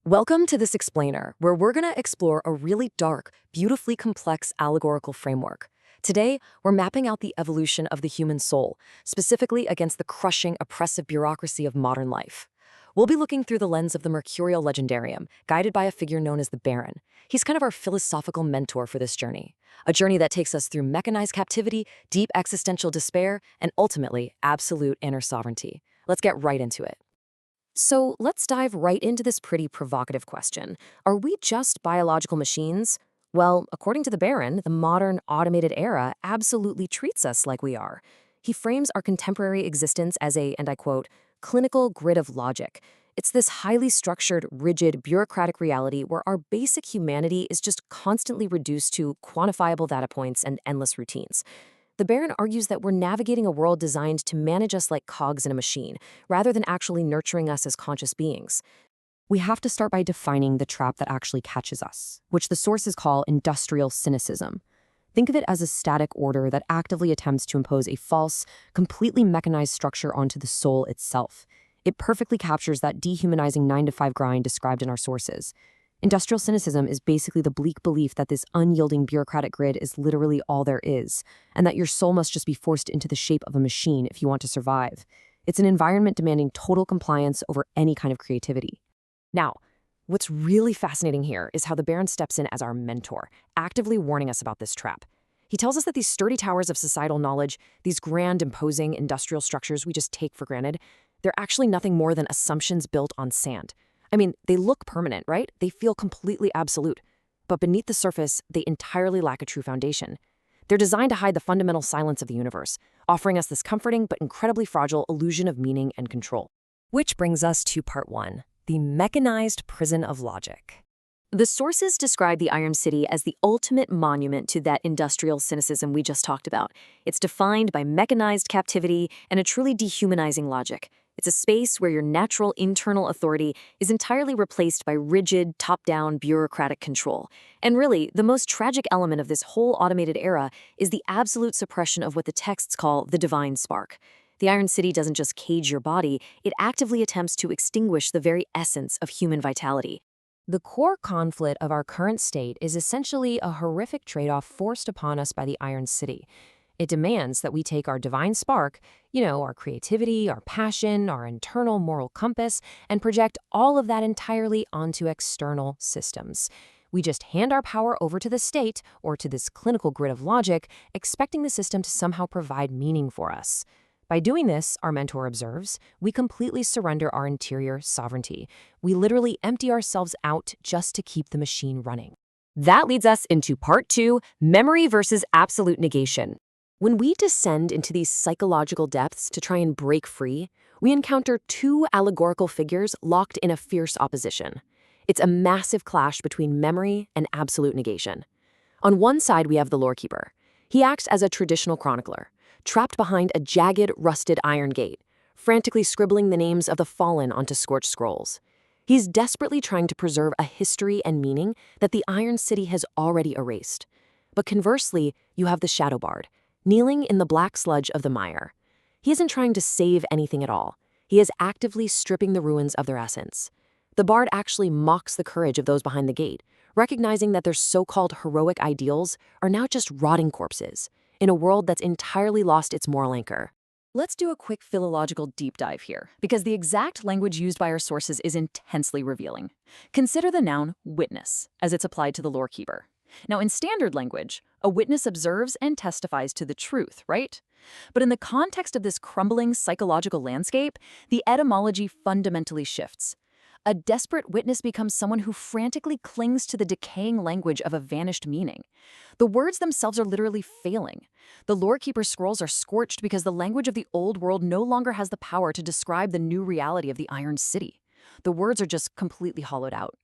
Welcome to this explainer, where we're going to explore a really dark, beautifully complex allegorical framework. Today, we're mapping out the evolution of the human soul, specifically against the crushing, oppressive bureaucracy of modern life. We'll be looking through the lens of the Mercurial Legendarium, guided by a figure known as the Baron. He's kind of our philosophical mentor for this journey, a journey that takes us through mechanized captivity, deep existential despair, and ultimately, absolute inner sovereignty. Let's get right into it. So let's dive right into this pretty provocative question. Are we just biological machines? Well, according to the Baron, the modern automated era absolutely treats us like we are. He frames our contemporary existence as a, and I quote, clinical grid of logic. It's this highly structured, rigid, bureaucratic reality where our basic humanity is just constantly reduced to quantifiable data points and endless routines. The Baron argues that we're navigating a world designed to manage us like cogs in a machine, rather than actually nurturing us as conscious beings. We have to start by defining the trap that actually catches us, which the sources call industrial cynicism. Think of it as a static order that actively attempts to impose a false, completely mechanized structure onto the soul itself. It perfectly captures that dehumanizing 9-to-5 grind described in our sources. Industrial cynicism is basically the bleak belief that this unyielding bureaucratic grid is literally all there is, and that your soul must just be forced into the shape of a machine if you want to survive. It's an environment demanding total compliance over any kind of creativity. Now, what's really fascinating here is how the Baron steps in as our mentor, actively warning us about this trap. He tells us that these sturdy towers of societal knowledge, these grand, imposing industrial structures we just take for granted, they're actually nothing more than assumptions built on sand. I mean, they look permanent, right? They feel completely absolute. But beneath the surface, they entirely lack a true foundation. They're designed to hide the fundamental silence of the universe, offering us this comforting but incredibly fragile illusion of meaning and control. Which brings us to part one, the mechanized prison of logic. The sources describe the Iron City as the ultimate monument to that industrial cynicism we just talked about. It's defined by mechanized captivity and a truly dehumanizing logic. It's a space where your natural internal authority is entirely replaced by rigid, top-down bureaucratic control. And really, the most tragic element of this whole automated era is the absolute suppression of what the texts call the divine spark. The Iron City doesn't just cage your body, it actively attempts to extinguish the very essence of human vitality. The core conflict of our current state is essentially a horrific trade-off forced upon us by the Iron City. It demands that we take our divine spark, our creativity, our passion, our internal moral compass, and project all of that entirely onto external systems. We just hand our power over to the state or to this clinical grid of logic, expecting the system to somehow provide meaning for us. By doing this, our mentor observes, we completely surrender our interior sovereignty. We literally empty ourselves out just to keep the machine running. That leads us into part two, memory versus absolute negation. When we descend into these psychological depths to try and break free, we encounter two allegorical figures locked in a fierce opposition. It's a massive clash between memory and absolute negation. On one side, we have the lorekeeper. He acts as a traditional chronicler, trapped behind a jagged, rusted iron gate, frantically scribbling the names of the fallen onto scorched scrolls. He's desperately trying to preserve a history and meaning that the Iron City has already erased. But conversely, you have the Shadow Bard, kneeling in the black sludge of the mire. He isn't trying to save anything at all. He is actively stripping the ruins of their essence. The bard actually mocks the courage of those behind the gate, recognizing that their so-called heroic ideals are now just rotting corpses, in a world that's entirely lost its moral anchor. Let's do a quick philological deep dive here, because the exact language used by our sources is intensely revealing. Consider the noun witness, as it's applied to the lorekeeper. Now, in standard language, a witness observes and testifies to the truth, right? But in the context of this crumbling psychological landscape, the etymology fundamentally shifts. A desperate witness becomes someone who frantically clings to the decaying language of a vanished meaning. The words themselves are literally failing. The lorekeeper's scrolls are scorched because the language of the old world no longer has the power to describe the new reality of the Iron City. The words are just completely hollowed out.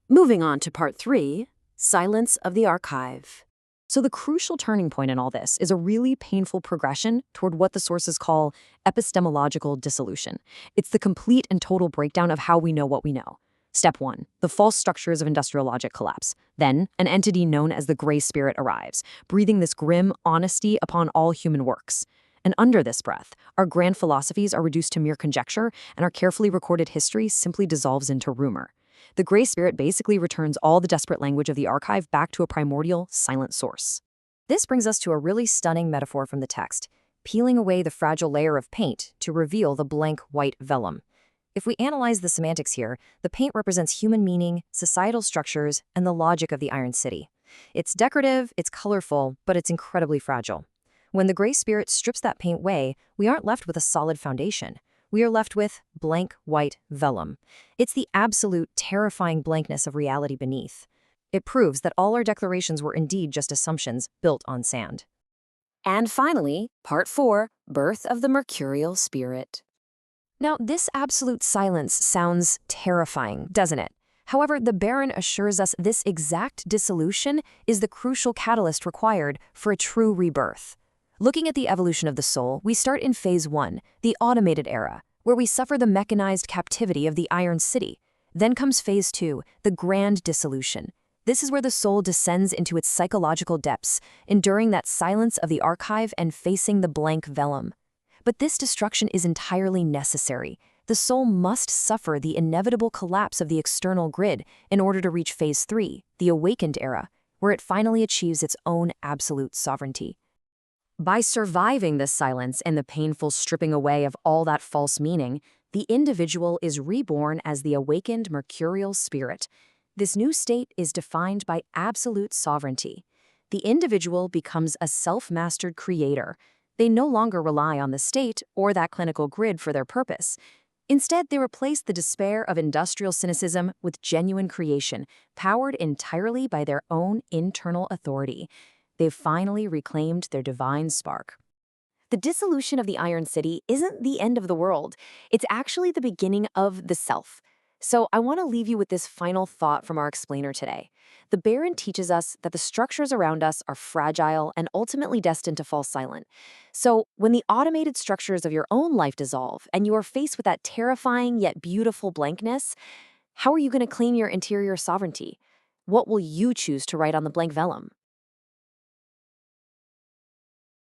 Moving on to part three, silence of the archive. So the crucial turning point in all this is a really painful progression toward what the sources call epistemological dissolution. It's the complete and total breakdown of how we know what we know. Step 1. The false structures of industrial logic collapse. Then, an entity known as the Gray Spirit arrives, breathing this grim honesty upon all human works. And under this breath, our grand philosophies are reduced to mere conjecture, and our carefully recorded history simply dissolves into rumor. The gray spirit basically returns all the desperate language of the archive back to a primordial, silent source. This brings us to a really stunning metaphor from the text, peeling away the fragile layer of paint to reveal the blank white vellum. If we analyze the semantics here, the paint represents human meaning, societal structures, and the logic of the Iron City. It's decorative, it's colorful, but it's incredibly fragile. When the gray spirit strips that paint away, we aren't left with a solid foundation. We are left with blank white vellum. It's the absolute, terrifying blankness of reality beneath. It proves that all our declarations were indeed just assumptions built on sand. And finally, Part 4, Birth of the Mercurial Spirit. Now, this absolute silence sounds terrifying, doesn't it? However, the Baron assures us this exact dissolution is the crucial catalyst required for a true rebirth. Looking at the evolution of the soul, we start in Phase 1, the automated era, where we suffer the mechanized captivity of the Iron City. Then comes Phase 2, the grand dissolution. This is where the soul descends into its psychological depths, enduring that silence of the archive and facing the blank vellum. But this destruction is entirely necessary. The soul must suffer the inevitable collapse of the external grid in order to reach Phase 3, the awakened era, where it finally achieves its own absolute sovereignty. By surviving this silence and the painful stripping away of all that false meaning, the individual is reborn as the awakened mercurial spirit. This new state is defined by absolute sovereignty. The individual becomes a self-mastered creator. They no longer rely on the state or that clinical grid for their purpose. Instead, they replace the despair of industrial cynicism with genuine creation, powered entirely by their own internal authority. They've finally reclaimed their divine spark. The dissolution of the Iron City isn't the end of the world. It's actually the beginning of the self. So I want to leave you with this final thought from our explainer today. The Baron teaches us that the structures around us are fragile and ultimately destined to fall silent. So when the automated structures of your own life dissolve and you are faced with that terrifying yet beautiful blankness, how are you going to claim your interior sovereignty? What will you choose to write on the blank vellum?